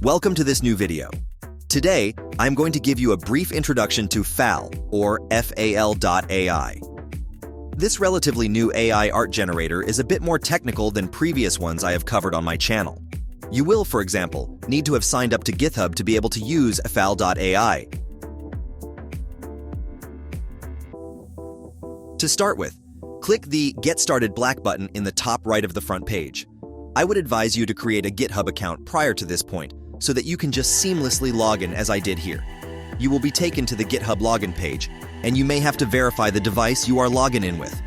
Welcome to this new video. Today, I'm going to give you a brief introduction to FAL, or FAL.AI. This relatively new AI art generator is a bit more technical than previous ones I have covered on my channel. You will, for example, need to have signed up to GitHub to be able to use FAL.AI. To start with, click the Get Started black button in the top right of the front page. I would advise you to create a GitHub account prior to this point so that you can just seamlessly log in as I did here. You will be taken to the GitHub login page, and you may have to verify the device you are logging in with.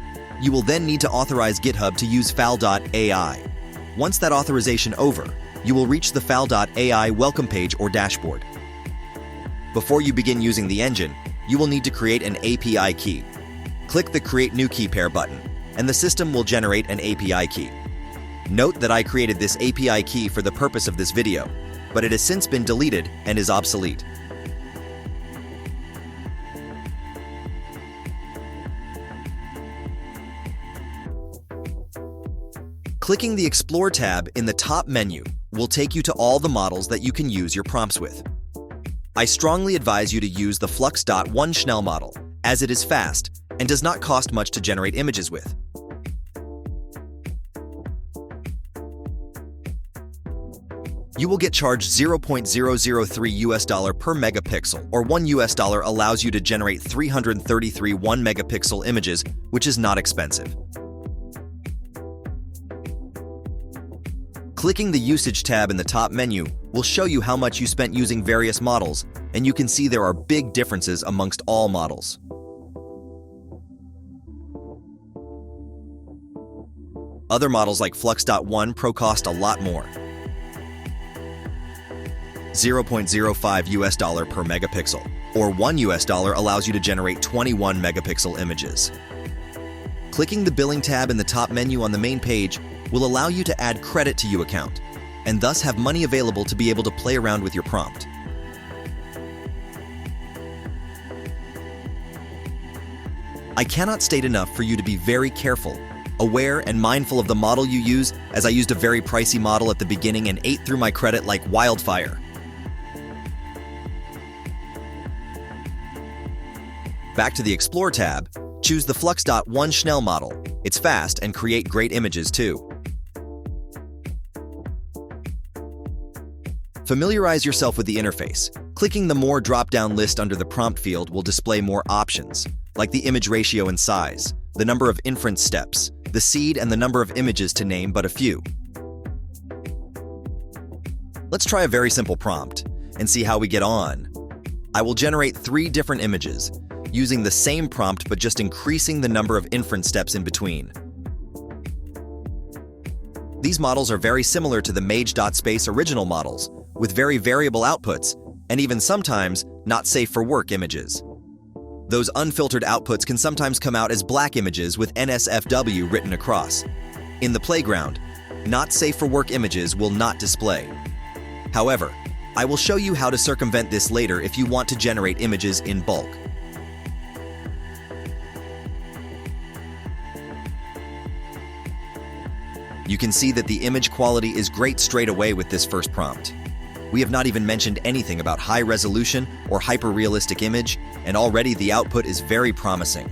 You will then need to authorize GitHub to use FAL.AI. Once that authorization over, you will reach the FAL.AI welcome page or dashboard. Before you begin using the engine, you will need to create an API key. Click the Create New Key Pair button, and the system will generate an API key. Note that I created this API key for the purpose of this video, but it has since been deleted and is obsolete. Clicking the Explore tab in the top menu will take you to all the models that you can use your prompts with. I strongly advise you to use the Flux.1 Schnell model, as it is fast and does not cost much to generate images with. You will get charged $0.003 per megapixel, or $1 allows you to generate 333 1 megapixel images, which is not expensive. Clicking the Usage tab in the top menu will show you how much you spent using various models, and you can see there are big differences amongst all models. Other models like Flux.1 Pro cost a lot more. $0.05 per megapixel, or $1 allows you to generate 21 megapixel images. Clicking the Billing tab in the top menu on the main page will allow you to add credit to your account, and thus have money available to be able to play around with your prompt. I cannot state enough for you to be very careful, aware, and mindful of the model you use, as I used a very pricey model at the beginning and ate through my credit like wildfire. Back to the Explore tab, choose the Flux.1 Schnell model. It's fast and create great images too. Familiarize yourself with the interface. Clicking the More drop-down list under the prompt field will display more options, like the image ratio and size, the number of inference steps, the seed, and the number of images, to name but a few. Let's try a very simple prompt and see how we get on. I will generate 3 different images, using the same prompt but just increasing the number of inference steps in between. These models are very similar to the mage.space original models, with very variable outputs, and even sometimes not safe for work images. Those unfiltered outputs can sometimes come out as black images with NSFW written across. In the playground, not safe for work images will not display. However, I will show you how to circumvent this later if you want to generate images in bulk. You can see that the image quality is great straight away with this first prompt. We have not even mentioned anything about high resolution or hyper-realistic image, and already the output is very promising.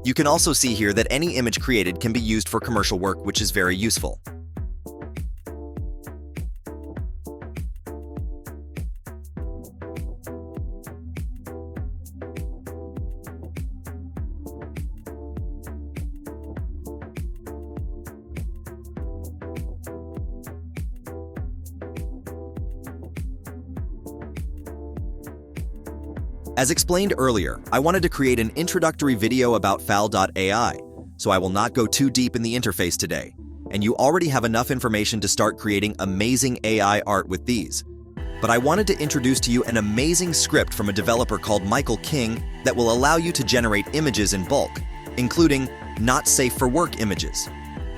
You can also see here that any image created can be used for commercial work, which is very useful. As explained earlier, I wanted to create an introductory video about FAL.AI, so I will not go too deep in the interface today, and you already have enough information to start creating amazing AI art with these. But I wanted to introduce to you an amazing script from a developer called Michael King that will allow you to generate images in bulk, including not safe for work images.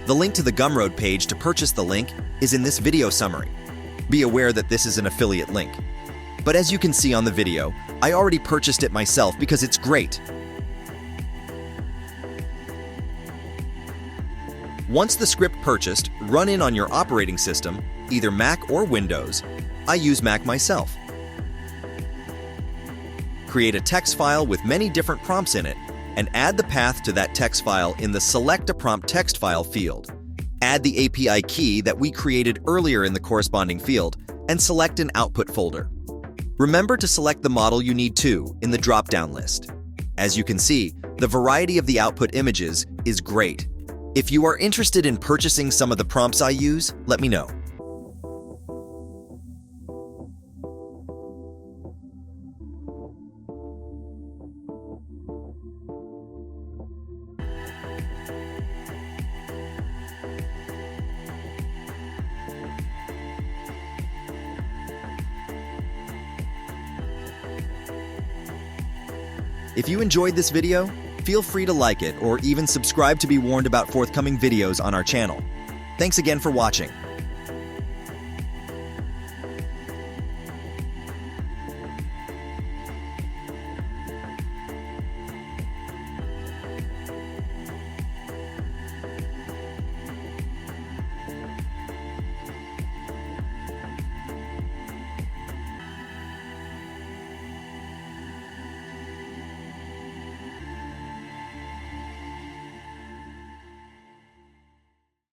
The link to the Gumroad page to purchase the link is in this video summary. Be aware that this is an affiliate link. But as you can see on the video, I already purchased it myself because it's great. Once the script purchased, run in on your operating system, either Mac or Windows. I use Mac myself. Create a text file with many different prompts in it, and add the path to that text file in the Select a Prompt Text File field. Add the API key that we created earlier in the corresponding field, and select an output folder. Remember to select the model you need too in the drop-down list. As you can see, the variety of the output images is great. If you are interested in purchasing some of the prompts I use, let me know. If you enjoyed this video, feel free to like it or even subscribe to be warned about forthcoming videos on our channel. Thanks again for watching.